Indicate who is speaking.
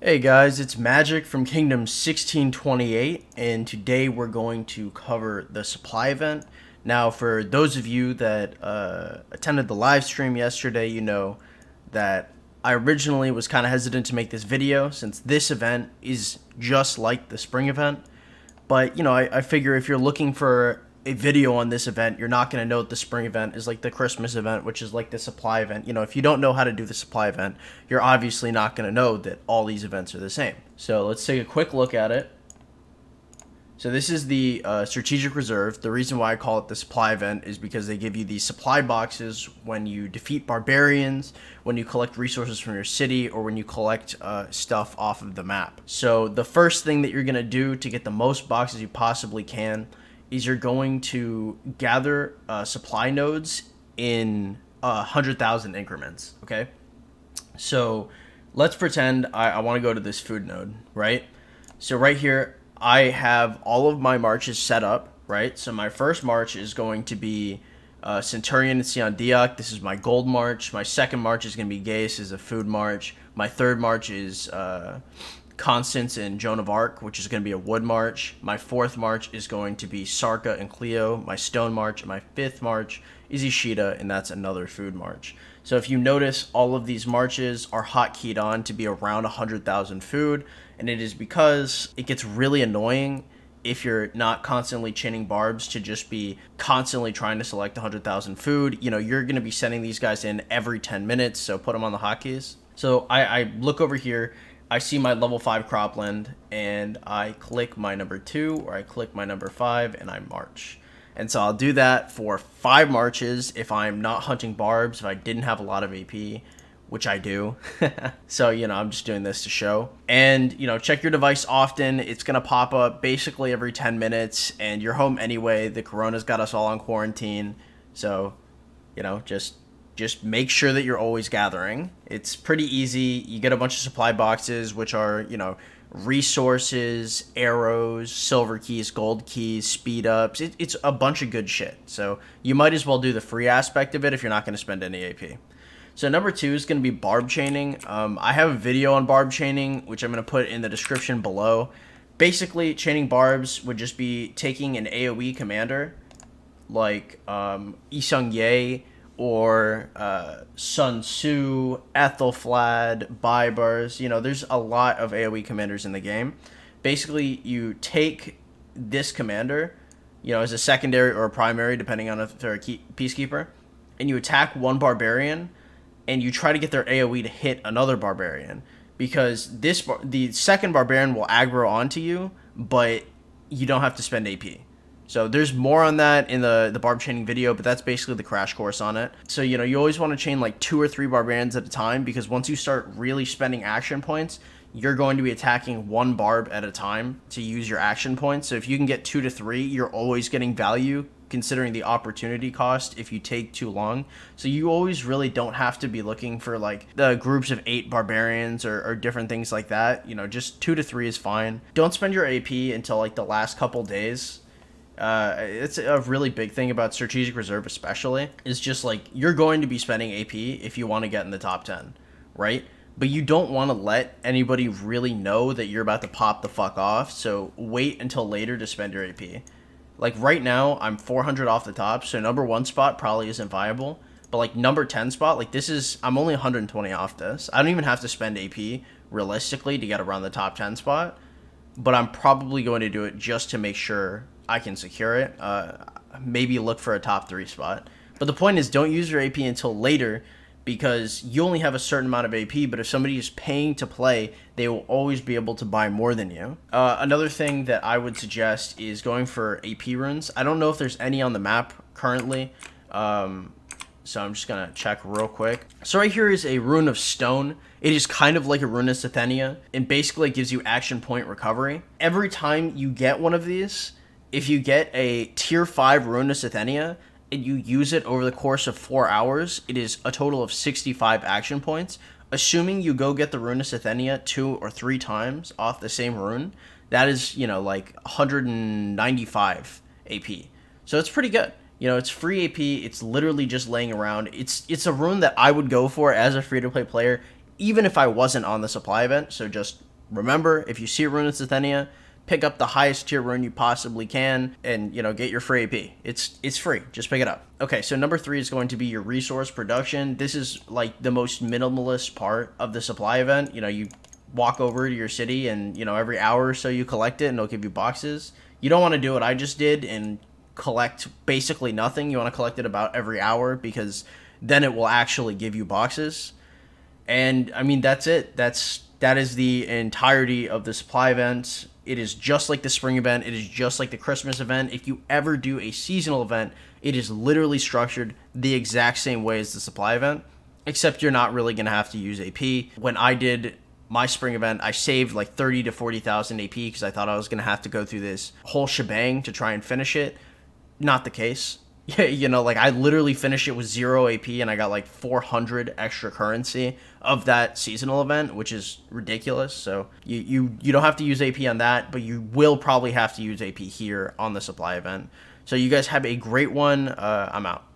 Speaker 1: Hey guys, it's Magic from Kingdom 1628, and today we're going to cover the supply event. Now, for those of you that attended the live stream yesterday, you know that I originally was kind of hesitant to make this video since this event is just like the spring event. But, I figure if you're looking for a video on this event, you're not going to know that the spring event is like the Christmas event, which is like the supply event. If you don't know how to do the supply event, you're obviously not going to know that all these events are the same. So let's take a quick look at it. So this is the strategic reserve. The reason why I call it the supply event is because they give you these supply boxes when you defeat barbarians, when you collect resources from your city, or when you collect stuff off of the map. So the first thing that you're going to do to get the most boxes you possibly can is you're going to gather supply nodes in 100,000 increments, okay? So let's pretend I want to go to this food node, right? So right here, I have all of my marches set up, right? So my first march is going to be Centurion and Sion Diak. This is my gold march. My second march is going to be Gaius, is a food march. My third march is Constance and Joan of Arc, which is going to be a wood march. My fourth march is going to be Sarka and Cleo. My stone march. And my fifth march is Ishida, and that's another food march. So if you notice, all of these marches are hotkeyed on to be around 100,000 food, and it is because it gets really annoying if you're not constantly chaining barbs to just be constantly trying to select 100,000 food. You're going to be sending these guys in every 10 minutes, so put them on the hotkeys. So I look over here, I see my level 5 cropland, and I click my number 2, or I click my number 5, and I march. And so I'll do that for 5 marches if I'm not hunting barbs, if I didn't have a lot of AP, which I do. So, I'm just doing this to show. And, check your device often. It's going to pop up basically every 10 minutes, and you're home anyway. The corona's got us all on quarantine. So, just make sure that you're always gathering. It's pretty easy. You get a bunch of supply boxes, which are, resources, arrows, silver keys, gold keys, speed ups. It's a bunch of good shit. So you might as well do the free aspect of it if you're not going to spend any AP. So number 2 is going to be barb chaining. I have a video on barb chaining, which I'm going to put in the description below. Basically, chaining barbs would just be taking an AoE commander like Isung Ye or Sun Tzu, Ethelflad, Baibars. There's a lot of AoE commanders in the game. Basically, you take this commander, as a secondary or a primary, depending on if they're a peacekeeper, and you attack one barbarian, and you try to get their AoE to hit another barbarian, because the second barbarian will aggro onto you, but you don't have to spend AP. So there's more on that in the barb chaining video, but that's basically the crash course on it. So, you always want to chain like 2 or 3 barbarians at a time, because once you start really spending action points, you're going to be attacking one barb at a time to use your action points. So if you can get 2 to 3, you're always getting value considering the opportunity cost if you take too long. So you always really don't have to be looking for like the groups of 8 barbarians or different things like that. Just 2 to 3 is fine. Don't spend your AP until like the last couple days. It's a really big thing about strategic reserve, especially, is just like you're going to be spending AP if you want to get in the top 10, right? But you don't want to let anybody really know that you're about to pop the fuck off. So wait until later to spend your AP. Like right now, I'm 400 off the top, so number 1 spot probably isn't viable. But like number 10 spot, like I'm only 120 off this. I don't even have to spend AP realistically to get around the top 10 spot. But I'm probably going to do it just to make sure I can secure it. Maybe look for a top 3 spot. But the point is, don't use your AP until later, because you only have a certain amount of AP, but if somebody is paying to play, they will always be able to buy more than you. Another thing that I would suggest is going for AP runes. I don't know if there's any on the map currently, so I'm just going to check real quick. So right here is a rune of stone. It is kind of like a rune of Sethenia, and basically it gives you action point recovery. Every time you get one of these, if you get a tier 5 rune of Sethenia, and you use it over the course of 4 hours, it is a total of 65 action points. Assuming you go get the rune of Sethenia 2 or 3 times off the same rune, that is, like 195 AP. So it's pretty good. It's free AP. It's literally just laying around. It's a rune that I would go for as a free-to-play player, even if I wasn't on the supply event. So just remember, if you see a rune of Cythenia, pick up the highest tier rune you possibly can and, get your free AP. It's free. Just pick it up. Okay, so number 3 is going to be your resource production. This is like the most minimalist part of the supply event. You walk over to your city and, every hour or so you collect it and they'll give you boxes. You don't want to do what I just did and collect basically nothing. You want to collect it about every hour because then it will actually give you boxes. And I mean, that's it. That is the entirety of the supply event. It is just like the spring event. It is just like the Christmas event. If you ever do a seasonal event, it is literally structured the exact same way as the supply event, except you're not really going to have to use AP. When I did my spring event, I saved like 30 to 40,000 AP because I thought I was going to have to go through this whole shebang to try and finish it. Not the case. Like I literally finished it with 0 AP and I got like 400 extra currency of that seasonal event, which is ridiculous. So you don't have to use AP on that, but you will probably have to use AP here on the supply event. So you guys have a great one. I'm out.